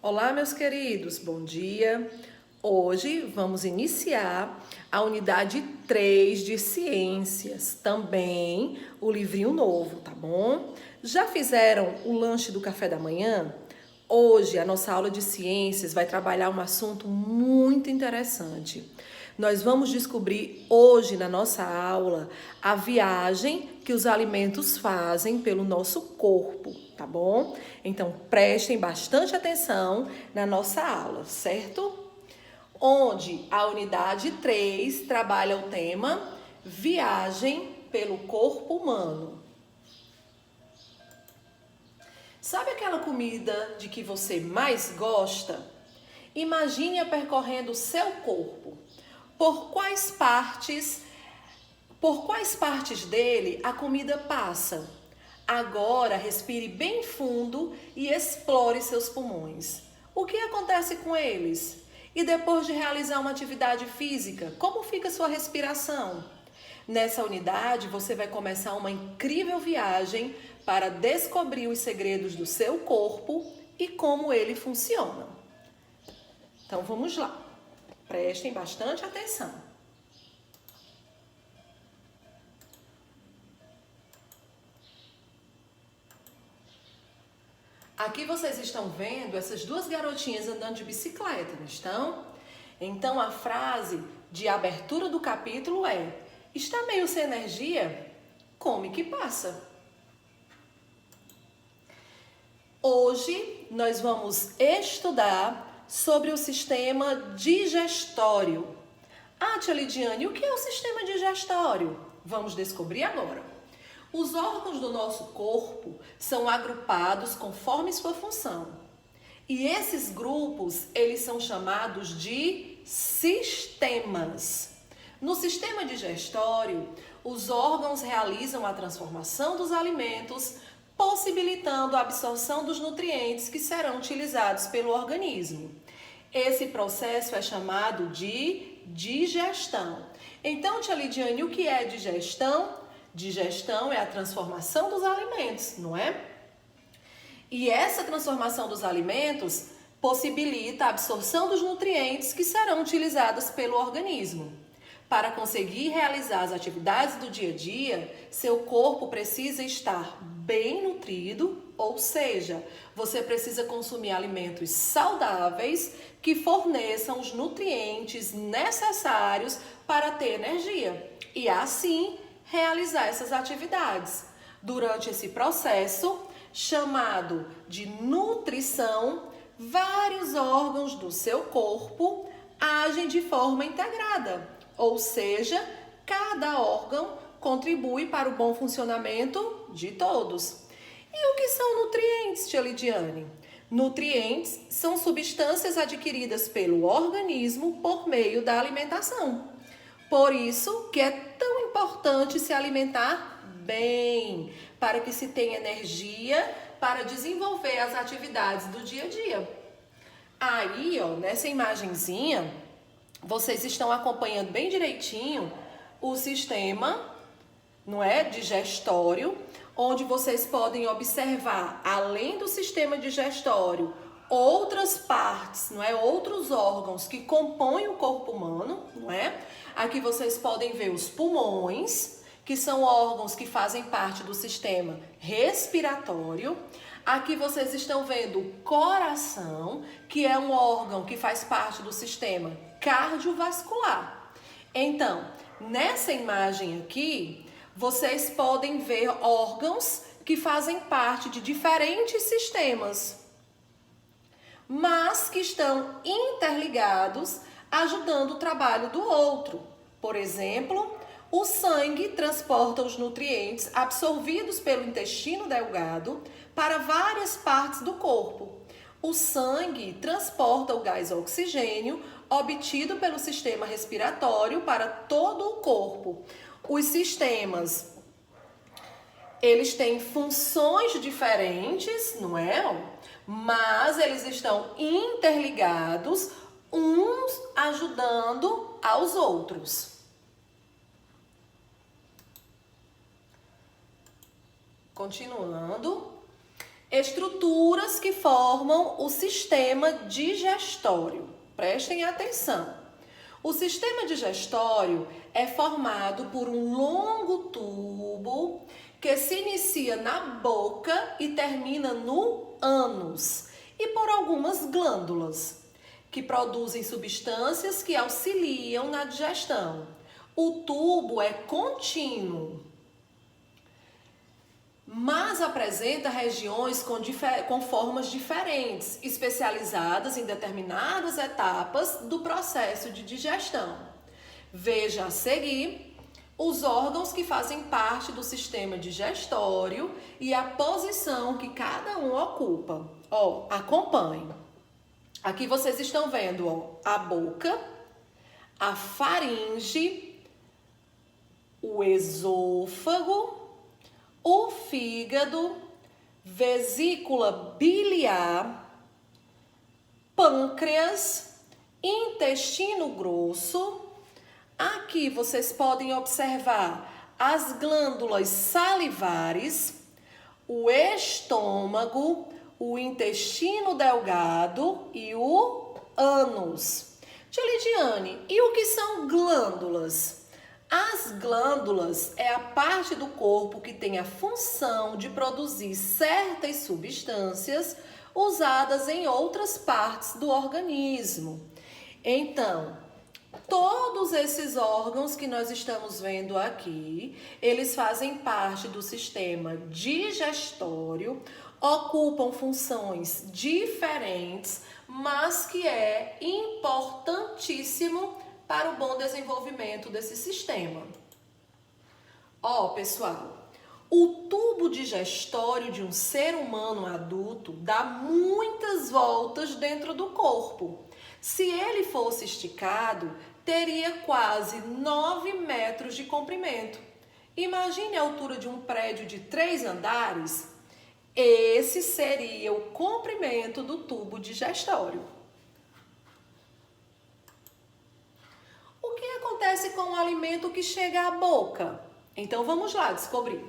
Olá, meus queridos, bom dia. Hoje vamos iniciar a unidade 3 de ciências, também o livrinho novo, tá bom? Já fizeram o lanche do café da manhã? Hoje a nossa aula de ciências vai trabalhar um assunto muito interessante. Nós vamos descobrir hoje na nossa aula a viagem que os alimentos fazem pelo nosso corpo, tá bom? Então prestem bastante atenção na nossa aula, certo? Onde a unidade 3 trabalha o tema viagem pelo corpo humano. Sabe aquela comida de que você mais gosta? Imagine-a percorrendo o seu corpo. Por quais partes dele a comida passa? Agora respire bem fundo e explore seus pulmões. O que acontece com eles? E depois de realizar uma atividade física, como fica sua respiração? Nessa unidade, você vai começar uma incrível viagem para descobrir os segredos do seu corpo e como ele funciona. Então vamos lá. Prestem bastante atenção. Aqui vocês estão vendo essas duas garotinhas andando de bicicleta, não estão? Então a frase de abertura do capítulo é: está meio sem energia? Come que passa. Hoje nós vamos estudar sobre o sistema digestório. Tia Lidiane, o que é o sistema digestório? Vamos descobrir agora. Os órgãos do nosso corpo são agrupados conforme sua função. E esses grupos, eles são chamados de sistemas. No sistema digestório, os órgãos realizam a transformação dos alimentos, possibilitando a absorção dos nutrientes que serão utilizados pelo organismo. Esse processo é chamado de digestão. Então, tia Lidiane, o que é digestão? Digestão é a transformação dos alimentos, não é? E essa transformação dos alimentos possibilita a absorção dos nutrientes que serão utilizados pelo organismo. Para conseguir realizar as atividades do dia a dia, seu corpo precisa estar bem nutrido, ou seja, você precisa consumir alimentos saudáveis que forneçam os nutrientes necessários para ter energia e assim realizar essas atividades. Durante esse processo, chamado de nutrição, vários órgãos do seu corpo agem de forma integrada, ou seja, cada órgão contribui para o bom funcionamento de todos. E o que são nutrientes, tia Lidiane? Nutrientes são substâncias adquiridas pelo organismo por meio da alimentação. Por isso que é tão importante se alimentar bem, para que se tenha energia para desenvolver as atividades do dia a dia. Aí, nessa imagenzinha, vocês estão acompanhando bem direitinho o sistema, não é, digestório, onde vocês podem observar, além do sistema digestório, outras partes, não é, outros órgãos que compõem o corpo humano, não é? Aqui vocês podem ver os pulmões, que são órgãos que fazem parte do sistema respiratório. Aqui vocês estão vendo o coração, que é um órgão que faz parte do sistema cardiovascular. Então, nessa imagem aqui, vocês podem ver órgãos que fazem parte de diferentes sistemas, mas que estão interligados, ajudando o trabalho do outro. Por exemplo, o sangue transporta os nutrientes absorvidos pelo intestino delgado para várias partes do corpo. O sangue transporta o gás oxigênio obtido pelo sistema respiratório para todo o corpo. Os sistemas, eles têm funções diferentes, não é? Mas eles estão interligados, uns ajudando aos outros. Continuando, Estruturas que formam o sistema digestório. Prestem atenção. O sistema digestório é formado por um longo tubo que se inicia na boca e termina no ânus, e por algumas glândulas que produzem substâncias que auxiliam na digestão. O tubo é contínuo, mas apresenta regiões com formas diferentes, especializadas em determinadas etapas do processo de digestão. Veja a seguir os órgãos que fazem parte do sistema digestório e a posição que cada um ocupa. Acompanhe. Aqui vocês estão vendo a boca, a faringe, o esôfago, o fígado, vesícula biliar, pâncreas, intestino grosso. Aqui vocês podem observar as glândulas salivares, o estômago, o intestino delgado e o ânus. Tia Lidiane, e o que são glândulas? As glândulas é a parte do corpo que tem a função de produzir certas substâncias usadas em outras partes do organismo. Então, todos esses órgãos que nós estamos vendo aqui, eles fazem parte do sistema digestório, ocupam funções diferentes, mas que é importantíssimo para o bom desenvolvimento desse sistema. Pessoal, o tubo digestório de um ser humano adulto dá muitas voltas dentro do corpo. Se ele fosse esticado, teria quase 9 metros de comprimento. Imagine a altura de um prédio de 3 andares. Esse seria o comprimento do tubo digestório. O que acontece com o alimento que chega à boca? Então vamos lá descobrir.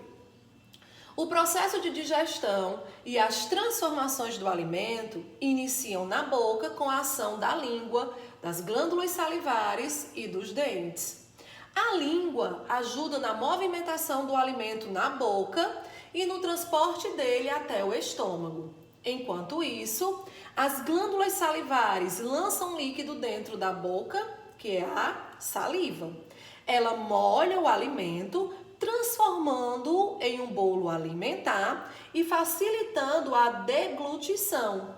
O processo de digestão e as transformações do alimento iniciam na boca com a ação da língua, das glândulas salivares e dos dentes. A língua ajuda na movimentação do alimento na boca e no transporte dele até o estômago. Enquanto isso, as glândulas salivares lançam líquido dentro da boca, que é a saliva. Ela molha o alimento, transformando-o em um bolo alimentar e facilitando a deglutição.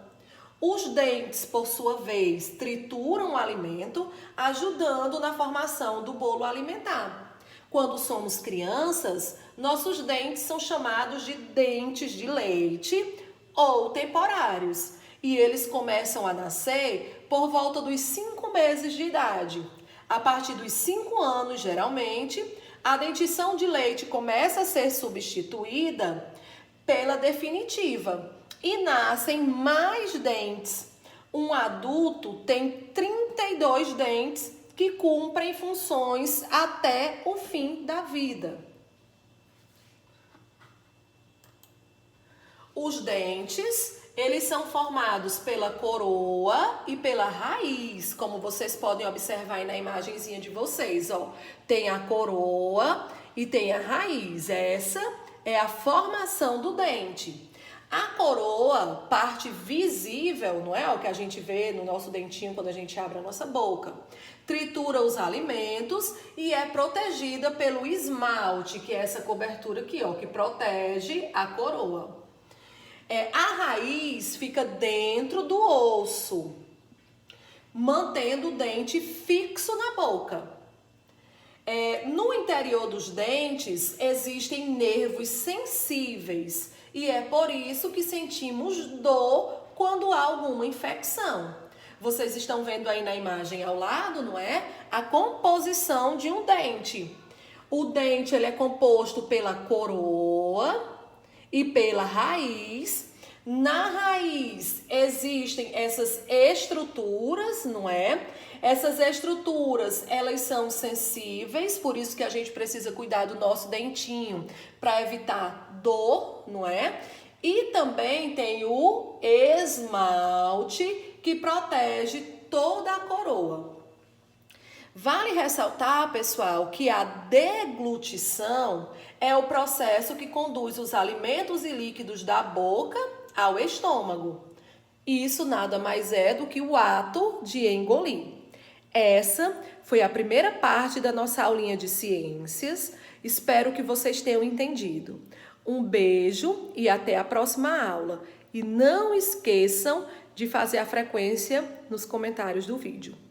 Os dentes, por sua vez, trituram o alimento, ajudando na formação do bolo alimentar. Quando somos crianças, nossos dentes são chamados de dentes de leite ou temporários, e eles começam a nascer por volta dos 5 meses de idade. A partir dos 5 anos, geralmente, a dentição de leite começa a ser substituída pela definitiva e nascem mais dentes. Um adulto tem 32 dentes que cumprem funções até o fim da vida. Os dentes, eles são formados pela coroa e pela raiz, como vocês podem observar aí na imagenzinha de vocês, Tem a coroa e tem a raiz. Essa é a formação do dente. A coroa, parte visível, não é o que a gente vê no nosso dentinho quando a gente abre a nossa boca, tritura os alimentos e é protegida pelo esmalte, que é essa cobertura aqui, que protege a coroa. A raiz fica dentro do osso, mantendo o dente fixo na boca. No interior dos dentes existem nervos sensíveis e é por isso que sentimos dor quando há alguma infecção. Vocês estão vendo aí na imagem ao lado, não é? A composição de um dente. O dente ele é composto pela coroa e pela raiz. Na raiz existem essas estruturas, não é? Essas estruturas, elas são sensíveis, por isso que a gente precisa cuidar do nosso dentinho para evitar dor, não é? E também tem o esmalte, que protege toda a coroa. Vale ressaltar, pessoal, que a deglutição é o processo que conduz os alimentos e líquidos da boca ao estômago. Isso nada mais é do que o ato de engolir. Essa foi a primeira parte da nossa aulinha de ciências. Espero que vocês tenham entendido. Um beijo e até a próxima aula. E não esqueçam de fazer a frequência nos comentários do vídeo.